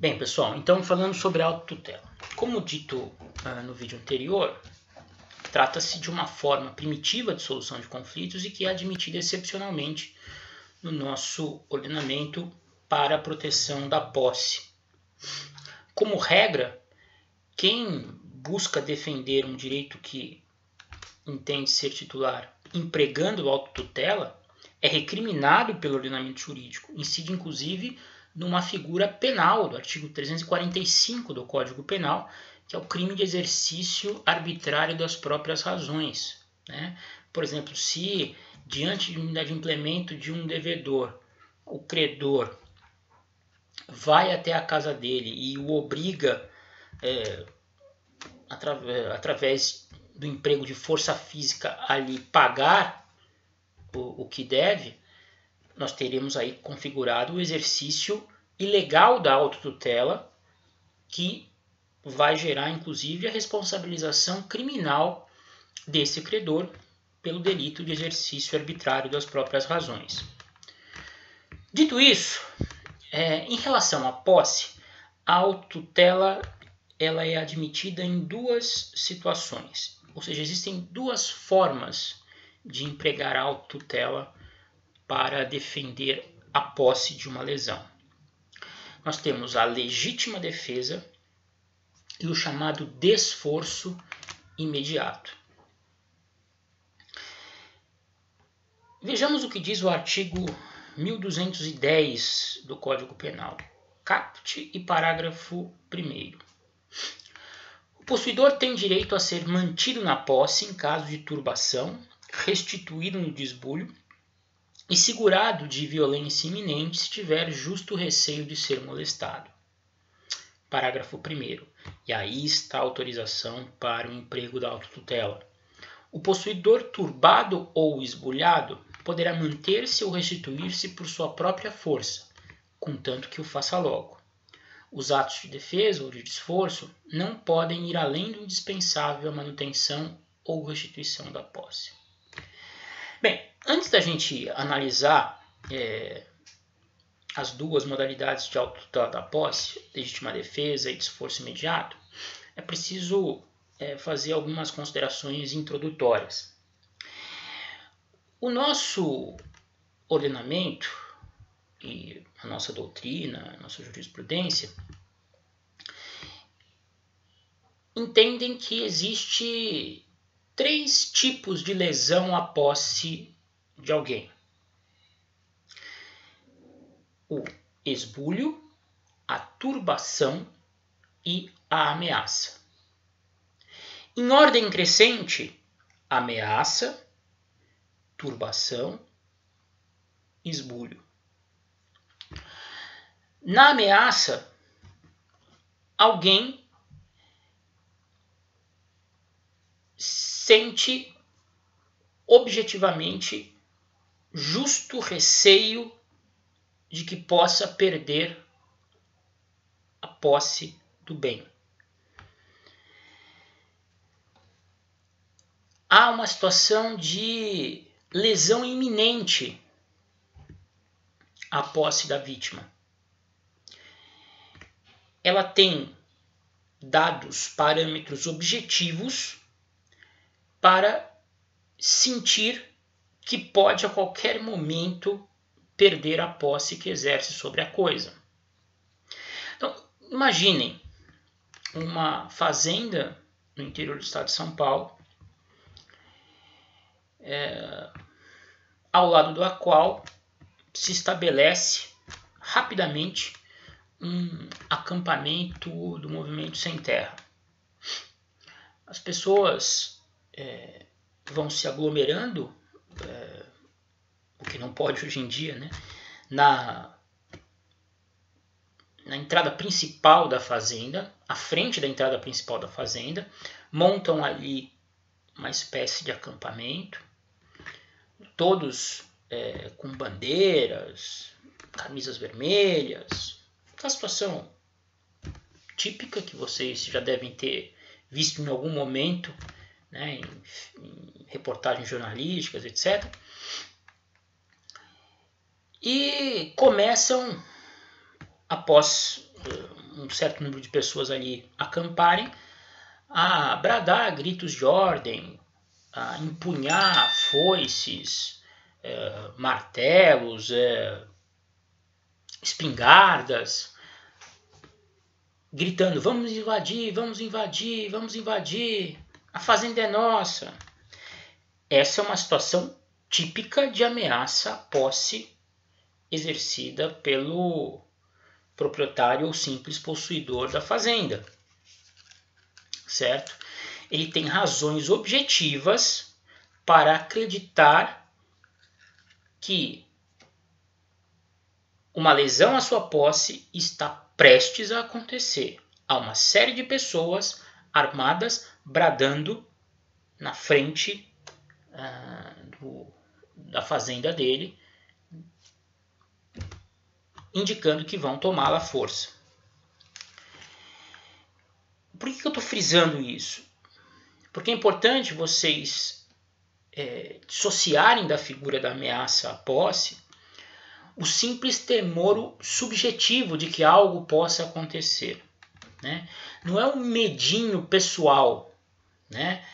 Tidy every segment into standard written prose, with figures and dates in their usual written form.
Bem, pessoal, então falando sobre a autotutela. Como dito no vídeo anterior, trata-se de uma forma primitiva de solução de conflitos e que é admitida excepcionalmente no nosso ordenamento para a proteção da posse. Como regra, quem busca defender um direito que entende ser titular empregando a autotutela é recriminado pelo ordenamento jurídico, incide inclusive numa figura penal do artigo 345 do Código Penal, que é o crime de exercício arbitrário das próprias razões, né? Por exemplo, se diante de implemento de um devedor, o credor vai até a casa dele e o obriga, através do emprego de força física, a lhe pagar o que deve, nós teremos aí configurado o exercício ilegal da autotutela, que vai gerar inclusive a responsabilização criminal desse credor pelo delito de exercício arbitrário das próprias razões. Dito isso, em relação à posse, a autotutela ela é admitida em duas situações, ou seja, existem duas formas de empregar a autotutela para defender a posse de uma lesão. Nós temos a legítima defesa e o chamado desforço imediato. Vejamos o que diz o artigo 1210 do Código Penal, caput e parágrafo 1º. O possuidor tem direito a ser mantido na posse em caso de turbação, restituído no desbulho e segurado de violência iminente se tiver justo receio de ser molestado. Parágrafo 1º. E aí está a autorização para o emprego da autotutela. O possuidor turbado ou esbulhado poderá manter-se ou restituir-se por sua própria força, contanto que o faça logo. Os atos de defesa ou de desforço não podem ir além do indispensável à manutenção ou restituição da posse. Bem, antes da gente analisar as duas modalidades de autotutela da posse, legítima defesa e desforço imediato, é preciso fazer algumas considerações introdutórias. O nosso ordenamento e a nossa doutrina, a nossa jurisprudência, entendem que existe 3 tipos de lesão à posse de alguém: o esbulho, a turbação e a ameaça. Em ordem crescente, ameaça, turbação, esbulho. Na ameaça, alguém sente objetivamente justo receio de que possa perder a posse do bem. Há uma situação de lesão iminente à posse da vítima. Ela tem dados, parâmetros objetivos para sentir que pode a qualquer momento perder a posse que exerce sobre a coisa. Então, imaginem uma fazenda no interior do estado de São Paulo, ao lado da qual se estabelece rapidamente um acampamento do movimento sem terra. As pessoas vão se aglomerando, o que não pode hoje em dia, né? Na entrada principal da fazenda, à frente da entrada principal da fazenda, montam ali uma espécie de acampamento, todos com bandeiras, camisas vermelhas, uma situação típica que vocês já devem ter visto em algum momento, né, em reportagens jornalísticas, etc. E começam, após um certo número de pessoas ali acamparem, a bradar gritos de ordem, a empunhar foices, martelos, espingardas, gritando: vamos invadir, vamos invadir, vamos invadir, a fazenda é nossa. Essa é uma situação típica de ameaça à posse exercida pelo proprietário ou simples possuidor da fazenda, certo? Ele tem razões objetivas para acreditar que uma lesão à sua posse está prestes a acontecer. Há uma série de pessoas armadas bradando na frente da fazenda dele, indicando que vão tomá-la à força. Por que eu estou frisando isso? Porque é importante vocês dissociarem da figura da ameaça à posse o simples temor subjetivo de que algo possa acontecer, né? Não é um medinho pessoal, né?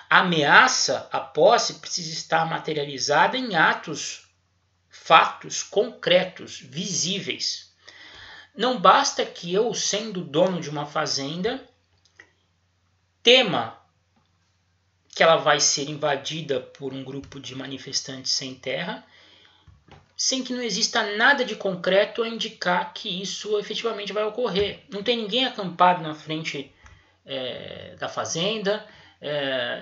A ameaça à posse precisa estar materializada em atos, fatos concretos, visíveis. Não basta que eu, sendo dono de uma fazenda, tema que ela vai ser invadida por um grupo de manifestantes sem terra, sem que não exista nada de concreto a indicar que isso efetivamente vai ocorrer. Não tem ninguém acampado na frente da fazenda,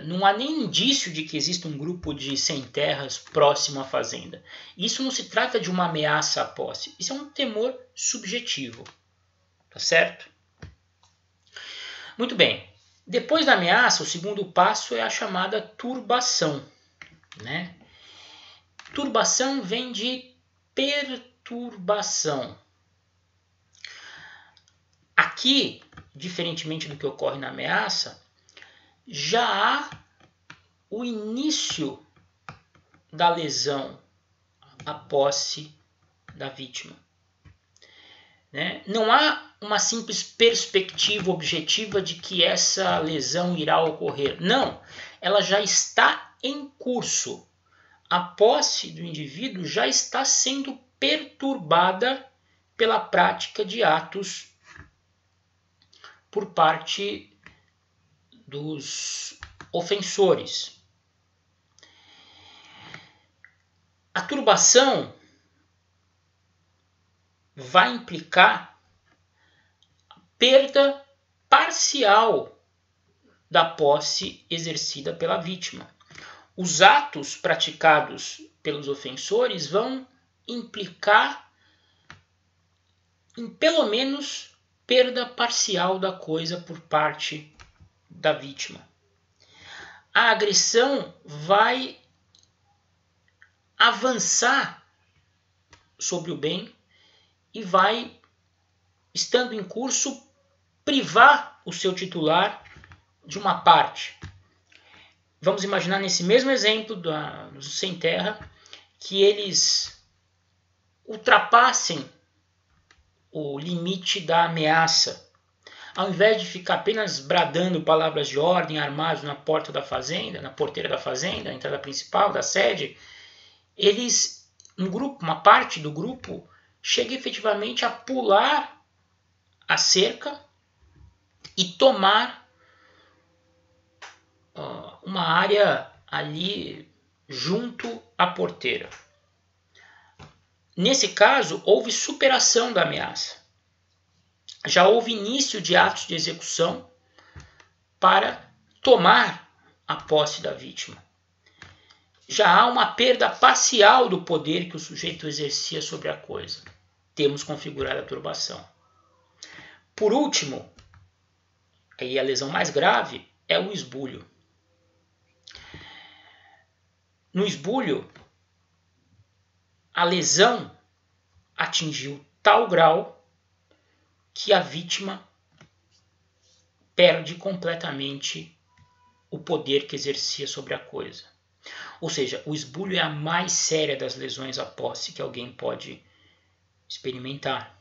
não há nem indício de que exista um grupo de sem terras próximo à fazenda. Isso não se trata de uma ameaça à posse, isso é um temor subjetivo, tá certo? Muito bem. Depois da ameaça, o segundo passo é a chamada turbação, né? Turbação vem de perturbação. Aqui, diferentemente do que ocorre na ameaça, já há o início da lesão à posse da vítima, né? Não há uma simples perspectiva objetiva de que essa lesão irá ocorrer. Não, ela já está em curso. A posse do indivíduo já está sendo perturbada pela prática de atos por parte dos ofensores. A turbação vai implicar a perda parcial da posse exercida pela vítima. Os atos praticados pelos ofensores vão implicar em pelo menos perda parcial da coisa por parte da vítima. A agressão vai avançar sobre o bem e vai, estando em curso, privar o seu titular de uma parte. Vamos imaginar nesse mesmo exemplo dos sem terra que eles ultrapassem o limite da ameaça. Ao invés de ficar apenas bradando palavras de ordem, armados na porta da fazenda, na porteira da fazenda, na entrada principal da sede, uma parte do grupo, chega efetivamente a pular a cerca e tomar uma área ali junto à porteira. Nesse caso, houve superação da ameaça. Já houve início de atos de execução para tomar a posse da vítima. Já há uma perda parcial do poder que o sujeito exercia sobre a coisa. Temos configurado a turbação. Por último, aí a lesão mais grave é o esbulho. No esbulho, a lesão atingiu tal grau que a vítima perde completamente o poder que exercia sobre a coisa. Ou seja, o esbulho é a mais séria das lesões à posse que alguém pode experimentar,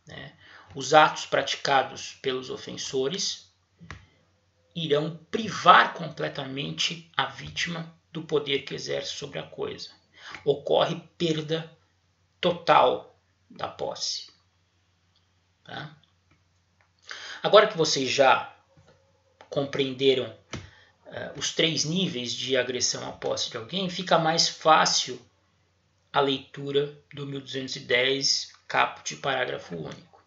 né? os atos praticados pelos ofensores irão privar completamente a vítima do poder que exerce sobre a coisa. Ocorre perda total da posse. Tá? Agora que vocês já compreenderam os 3 níveis de agressão à posse de alguém, fica mais fácil a leitura do 1210, caput, parágrafo único.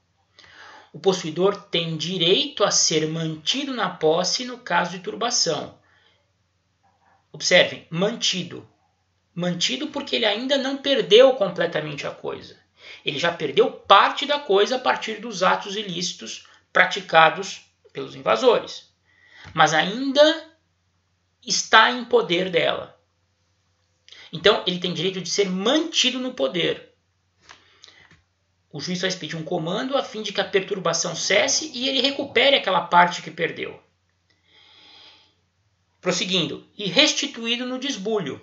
O possuidor tem direito a ser mantido na posse no caso de turbação. Observem, mantido. Mantido porque ele ainda não perdeu completamente a coisa. Ele já perdeu parte da coisa a partir dos atos ilícitos praticados pelos invasores. Mas ainda está em poder dela. Então, ele tem direito de ser mantido no poder. O juiz vai expedir um comando a fim de que a perturbação cesse e ele recupere aquela parte que perdeu. Prosseguindo, e restituído no desbulho.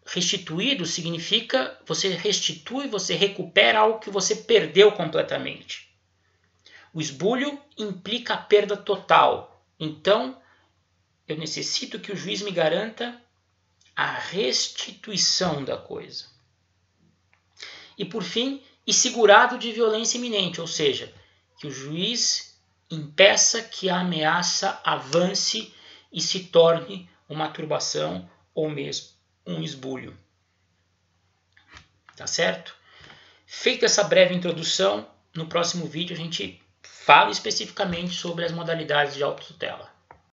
Restituído significa você restitui, você recupera algo que você perdeu completamente. O esbulho implica a perda total. Então, eu necessito que o juiz me garanta a restituição da coisa. E por fim, e segurado de violência iminente, ou seja, que o juiz impeça que a ameaça avance e se torne uma turbação ou mesmo um esbulho. Tá certo? Feita essa breve introdução, no próximo vídeo a gente fala especificamente sobre as modalidades de autotutela.